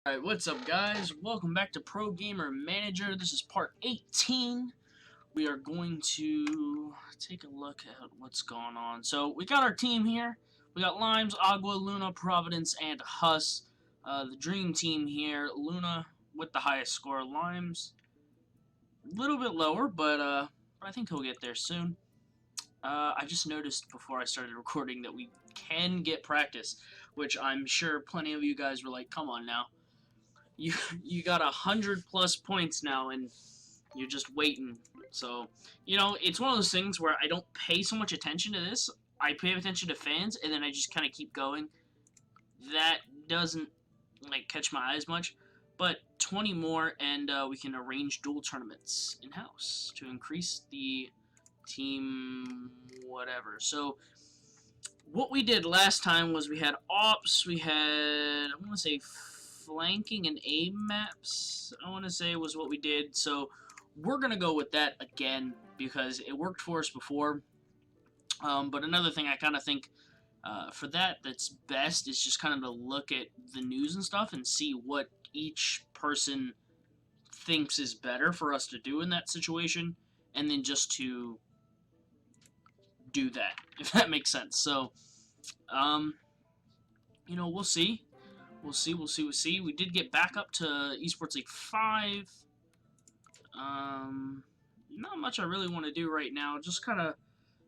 Alright, what's up guys? Welcome back to Pro Gamer Manager. This is part 18. We are going to take a look at what's going on. So, we got our team here. We got Limes, Agua, Luna, Providence, and Huss. The dream team here. Luna with the highest score. Limes a little bit lower, but I think he'll get there soon. I just noticed before I started recording that we can get practice, which I'm sure plenty of you guys were like, come on now. You got 100+ points now, and you're just waiting. So, you know, it's one of those things where I don't pay so much attention to this. I pay attention to fans, and then I just kind of keep going. That doesn't, like, catch my eyes much. But 20 more, and we can arrange dual tournaments in-house to increase the team whatever. So, what we did last time was we had ops, we had, I want to say, flanking and aim maps, I want to say was what we did. So we're going to go with that again because it worked for us before. But another thing I kind of think for that's best is just kind of to look at the news and stuff and see what each person thinks is better for us to do in that situation, and then just to do that, if that makes sense. So, you know, we'll see. We'll see. We did get back up to eSports League 5. Not much I really want to do right now. Just kind of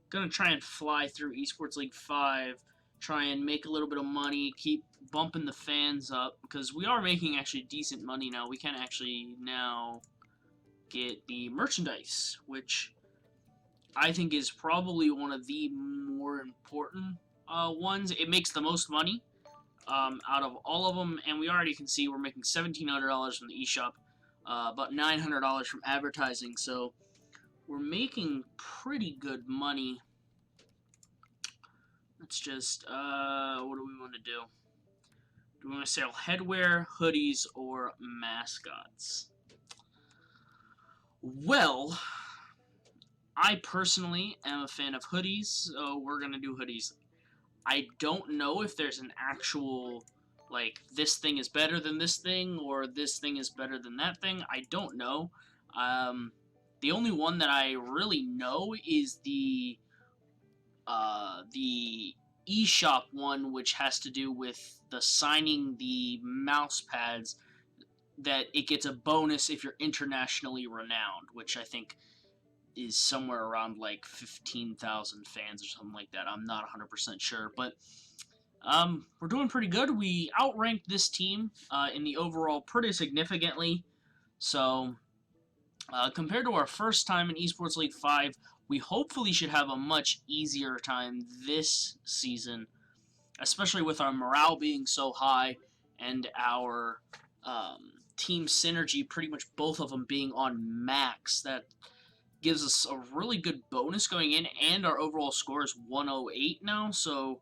gonna try and fly through eSports League 5. Try and make a little bit of money. Keep bumping the fans up. Because we are making actually decent money now. We can actually now get the merchandise, which I think is probably one of the more important ones. It makes the most money out of all of them, and we already can see we're making $1,700 from the eShop, about $900 from advertising, so we're making pretty good money. Let's just, what do we want to do? Do we want to sell headwear, hoodies, or mascots? Well, I personally am a fan of hoodies, so we're going to do hoodies. I don't know if there's an actual, like, this thing is better than this thing, or this thing is better than that thing. I don't know. The only one that I really know is the eShop one, which has to do with the signing the mouse pads, that it gets a bonus if you're internationally renowned, which I think is somewhere around like 15,000 fans or something like that. I'm not 100% sure, but we're doing pretty good. We outranked this team in the overall pretty significantly. So compared to our first time in eSports League 5, we hopefully should have a much easier time this season, especially with our morale being so high and our team synergy, pretty much both of them being on max. That gives us a really good bonus going in, and our overall score is 108 now, so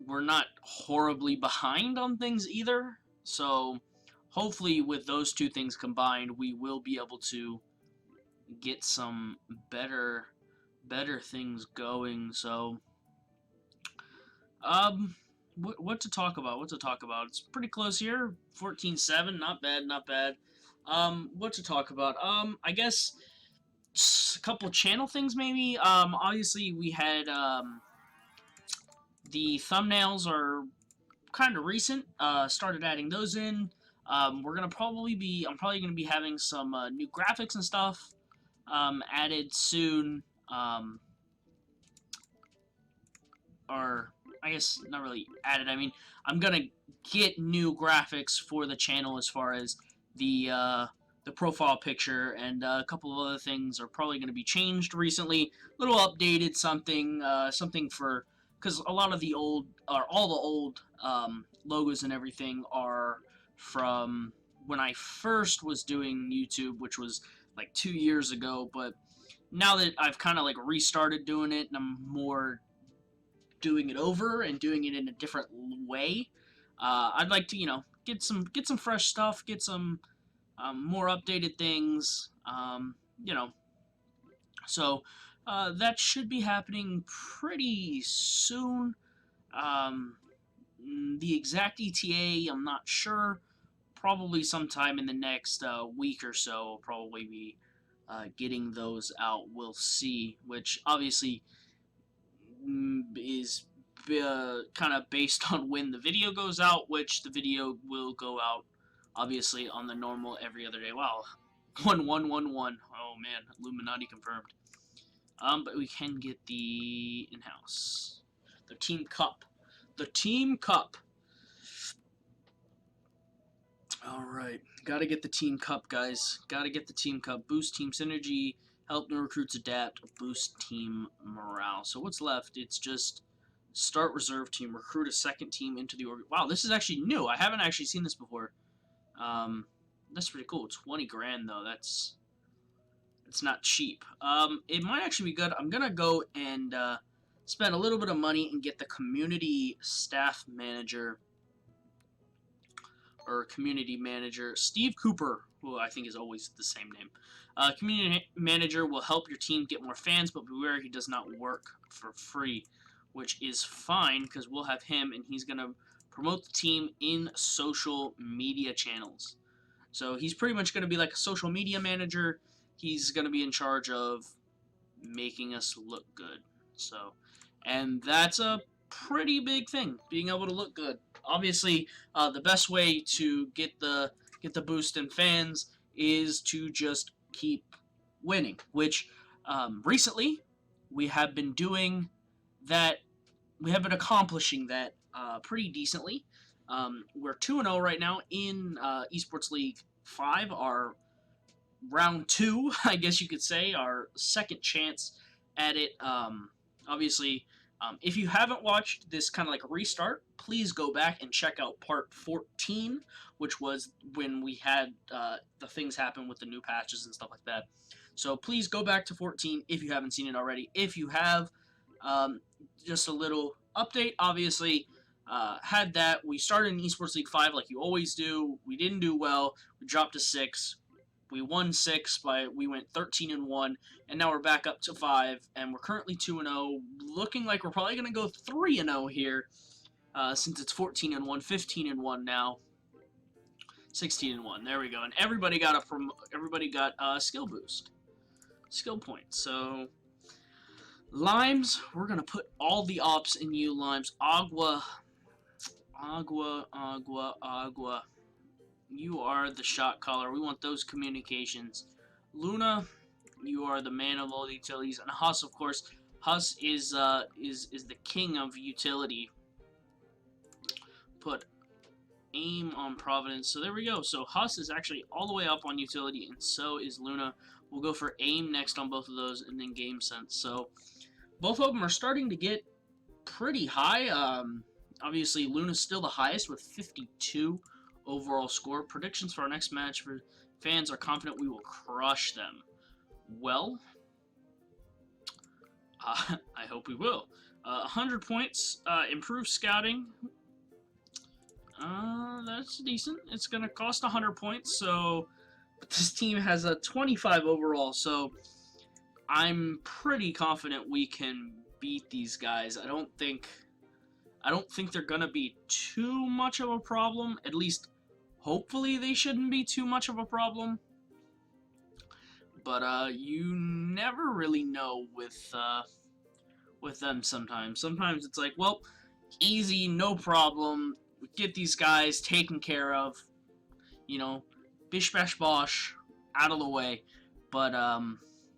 we're not horribly behind on things either. So hopefully with those two things combined, we will be able to get some better things going. So what to talk about? It's pretty close here. 14-7, not bad. What to talk about? I guess a couple channel things maybe. Obviously we had the thumbnails are kind of recent. Started adding those in. I'm probably gonna be having some new graphics and stuff added soon. Or I guess not really added. I mean, I'm gonna get new graphics for the channel as far as the profile picture, and a couple of other things are probably going to be changed recently. A little updated, something for, because a lot of the old, or all the old logos and everything are from when I first was doing YouTube, which was like 2 years ago. But now that I've kind of like restarted doing it, and I'm more doing it over and doing it in a different way, I'd like to, you know, get some fresh stuff, get some more updated things, you know. So that should be happening pretty soon. The exact ETA, I'm not sure, probably sometime in the next week or so, I'll probably be getting those out. We'll see, which obviously is kind of based on when the video goes out, which the video will go out obviously on the normal every other day. Wow, 1111. Oh man, Illuminati confirmed. But we can get the in-house, the Team Cup, the Team Cup. All right, gotta get the Team Cup, guys. Gotta get the Team Cup. Boost team synergy, help new recruits adapt, boost team morale. So what's left? It's just start reserve team, recruit a second team into the org. Wow, this is actually new. I haven't actually seen this before. That's pretty cool. 20 grand though. It's not cheap. It might actually be good. I'm gonna go and spend a little bit of money and get the community staff manager. Or community manager, Steve Cooper, who I think is always the same name. Community manager will help your team get more fans, but beware he does not work for free, which is fine because we'll have him and he's going to promote the team in social media channels. So he's pretty much going to be like a social media manager. He's going to be in charge of making us look good. So, and that's a pretty big thing, being able to look good. Obviously, the best way to get the boost in fans is to just keep winning, which recently we have been doing that. We have been accomplishing that pretty decently. We're 2-0 right now in eSports League 5, our round 2, I guess you could say, our second chance at it. Obviously, if you haven't watched this kind of like a restart, please go back and check out part 14, which was when we had the things happen with the new patches and stuff like that. So please go back to 14 if you haven't seen it already. If you have, just a little update, obviously, had that. We started in eSports League 5 like you always do. We didn't do well. We dropped to 6. We won 6, we went 13-1, and now we're back up to 5, and we're currently 2-0, looking like we're probably going to go 3-0 here, since it's 14-1, 15-1 now, 16-1. There we go, and everybody got a skill boost, skill points. So Limes, we're gonna put all the ops in you, Limes. Agua. You are the shot caller. We want those communications. Luna, you are the man of all the utilities, and Huss, of course. Huss is the king of utility. Put aim on Providence. So there we go. So Huss is actually all the way up on utility, and so is Luna. We'll go for aim next on both of those, and then game sense. So both of them are starting to get pretty high. Obviously, Luna's still the highest with 52. Overall score. Predictions for our next match. For fans are confident we will crush them. Well, I hope we will. 100 points. Improved scouting. That's decent. It's going to cost 100 points, so but this team has a 25 overall, so I'm pretty confident we can beat these guys. I don't think they're going to be too much of a problem, at least hopefully they shouldn't be too much of a problem, but you never really know with them sometimes. Sometimes it's like, well, easy, no problem, we get these guys taken care of, you know, bish bash bosh, out of the way. But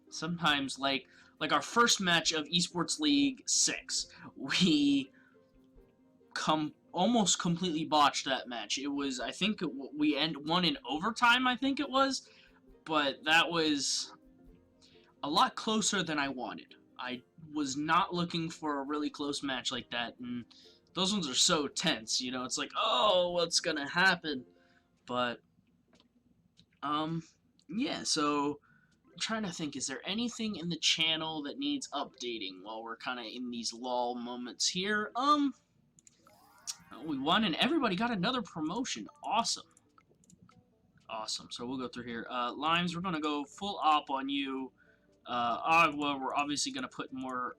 sometimes, like our first match of eSports League 6, we almost completely botched that match. It was, I think we won in overtime, I think it was, but that was a lot closer than I wanted. I was not looking for a really close match like that, and those ones are so tense, you know, it's like, oh, what's gonna happen? But yeah, so I'm trying to think, is there anything in the channel that needs updating while we're kind of in these lull moments here? We won and everybody got another promotion. Awesome. Awesome. So we'll go through here. Limes, we're going to go full op on you. Agua, we're obviously going to put more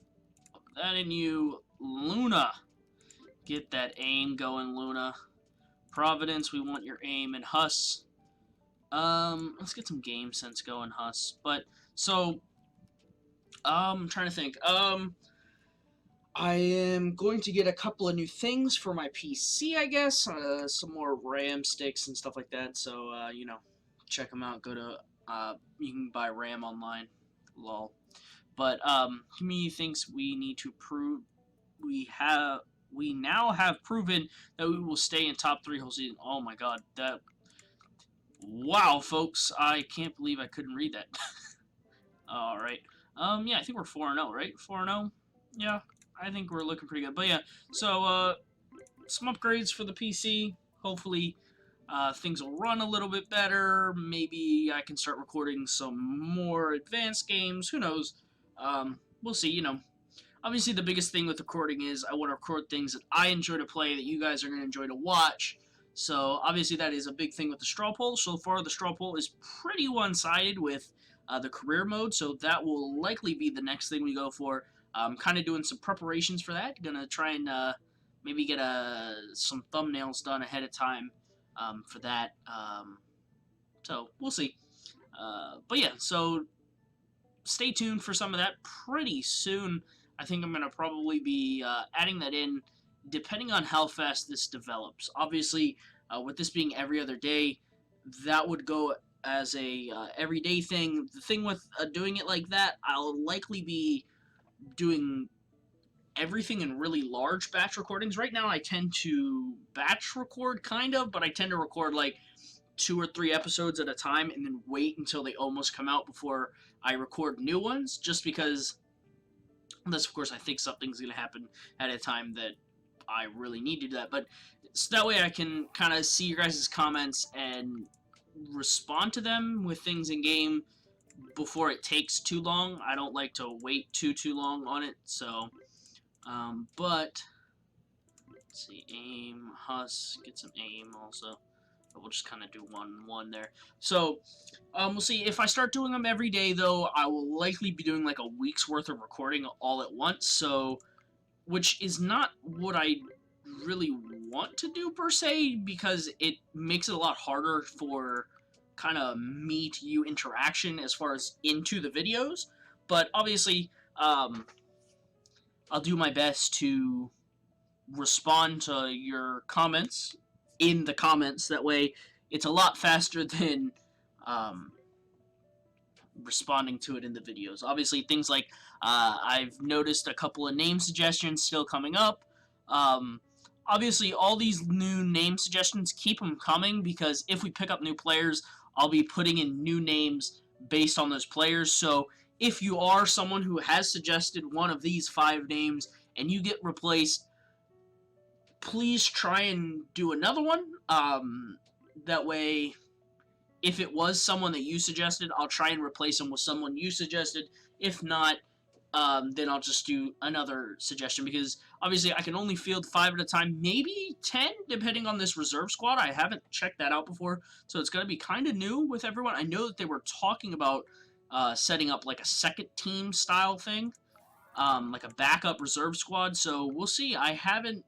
of that in you. Luna, get that aim going, Luna. Providence, we want your aim, and Huss. Let's get some game sense going, Huss. But, so, I'm trying to think. I am going to get a couple of new things for my PC, I guess. Some more RAM sticks and stuff like that. So, you know, check them out. Go to, you can buy RAM online. Lol. But, community thinks we need to prove, we now have proven that we will stay in top 3 whole season. Oh my god, that, wow, folks, I can't believe I couldn't read that. Alright, yeah, I think we're 4-0, right? 4-0? Yeah, I think we're looking pretty good. But yeah, so, some upgrades for the PC. Hopefully, things will run a little bit better. Maybe I can start recording some more advanced games. Who knows? We'll see, you know. Obviously, the biggest thing with recording is I want to record things that I enjoy to play that you guys are going to enjoy to watch. So, obviously, that is a big thing with the straw poll. So far, the straw poll is pretty one-sided with the career mode, so that will likely be the next thing we go for. I'm kind of doing some preparations for that. Going to try and maybe get some thumbnails done ahead of time for that. So, we'll see. But yeah, so stay tuned for some of that pretty soon. I think I'm going to probably be adding that in depending on how fast this develops. Obviously, with this being every other day, that would go as a everyday thing. The thing with doing it like that, I'll likely be doing everything in really large batch recordings. Right now, I tend to batch record, kind of, but I tend to record like 2 or 3 episodes at a time and then wait until they almost come out before I record new ones, just because, unless of course I think something's going to happen at a time that I really need to do that. But so that way I can kind of see your guys' comments and respond to them with things in game before it takes too long. I don't like to wait too long on it. So, but let's see, aim, Huss, get some aim also. But we'll just kind of do one there. So, we'll see. If I start doing them every day, though, I will likely be doing like a week's worth of recording all at once. So, which is not what I really want to do per se, because it makes it a lot harder for kind of me to you interaction as far as into the videos. But obviously, I'll do my best to respond to your comments in the comments. That way it's a lot faster than responding to it in the videos. Obviously, things like I've noticed a couple of name suggestions still coming up. Obviously, all these new name suggestions, keep them coming, because if we pick up new players, I'll be putting in new names based on those players. So if you are someone who has suggested one of these 5 names and you get replaced, please try and do another one. That way, if it was someone that you suggested, I'll try and replace them with someone you suggested. If not, then I'll just do another suggestion, because obviously I can only field 5 at a time, maybe 10, depending on this reserve squad. I haven't checked that out before, so it's going to be kind of new with everyone. I know that they were talking about setting up like a second team style thing, like a backup reserve squad, so we'll see. I haven't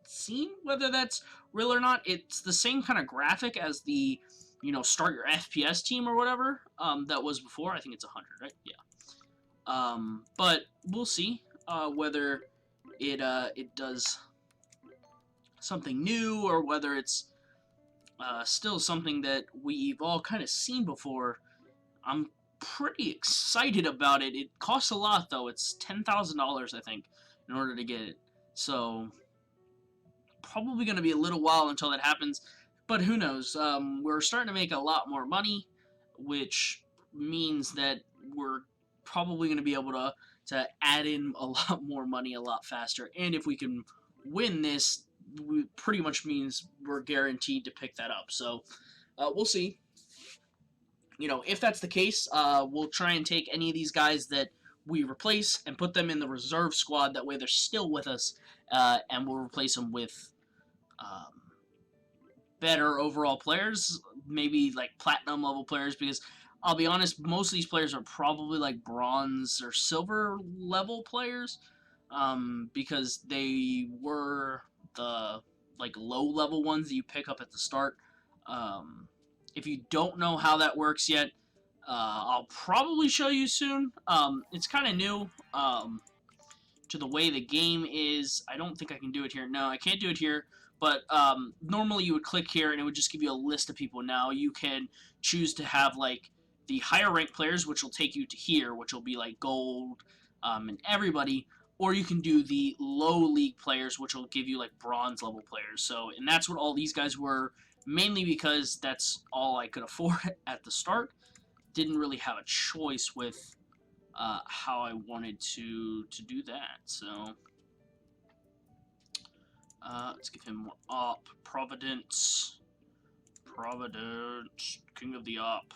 seen whether that's real or not. It's the same kind of graphic as the, you know, start your FPS team or whatever that was before. I think it's 100, right? Yeah. But we'll see whether it does something new, or whether it's still something that we've all kind of seen before. I'm pretty excited about it. It costs a lot, though. It's $10,000, I think, in order to get it. So probably going to be a little while until that happens, but who knows. We're starting to make a lot more money, which means that we're probably going to be able to add in a lot more money a lot faster. And if we can win this, we pretty much means we're guaranteed to pick that up. So we'll see. You know, if that's the case, we'll try and take any of these guys that we replace and put them in the reserve squad. That way they're still with us, and we'll replace them with better overall players, maybe like platinum level players, because I'll be honest, most of these players are probably like bronze or silver level players, because they were the like low-level ones that you pick up at the start. If you don't know how that works yet, I'll probably show you soon. It's kind of new to the way the game is. I don't think I can do it here. No, I can't do it here. But normally you would click here and it would just give you a list of people. Now you can choose to have like the higher ranked players, which will take you to here, which will be like gold and everybody. Or you can do the low league players, which will give you like bronze level players. So, and that's what all these guys were, mainly because that's all I could afford at the start. Didn't really have a choice with how I wanted to do that. So let's give him more op. Providence, king of the op.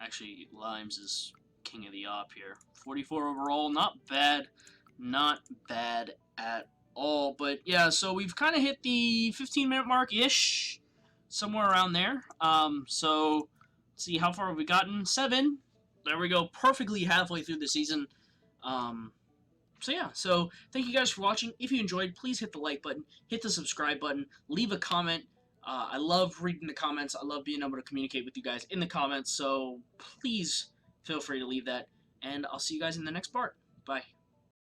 Actually, Limes is king of the op here. 44 overall, not bad at all. But yeah, so we've kind of hit the 15-minute mark-ish, somewhere around there. So let's see, how far have we gotten? 7. There we go, perfectly halfway through the season. So yeah, so thank you guys for watching. If you enjoyed, please hit the like button, hit the subscribe button, leave a comment. I love reading the comments. I love being able to communicate with you guys in the comments, so please feel free to leave that. And I'll see you guys in the next part. Bye.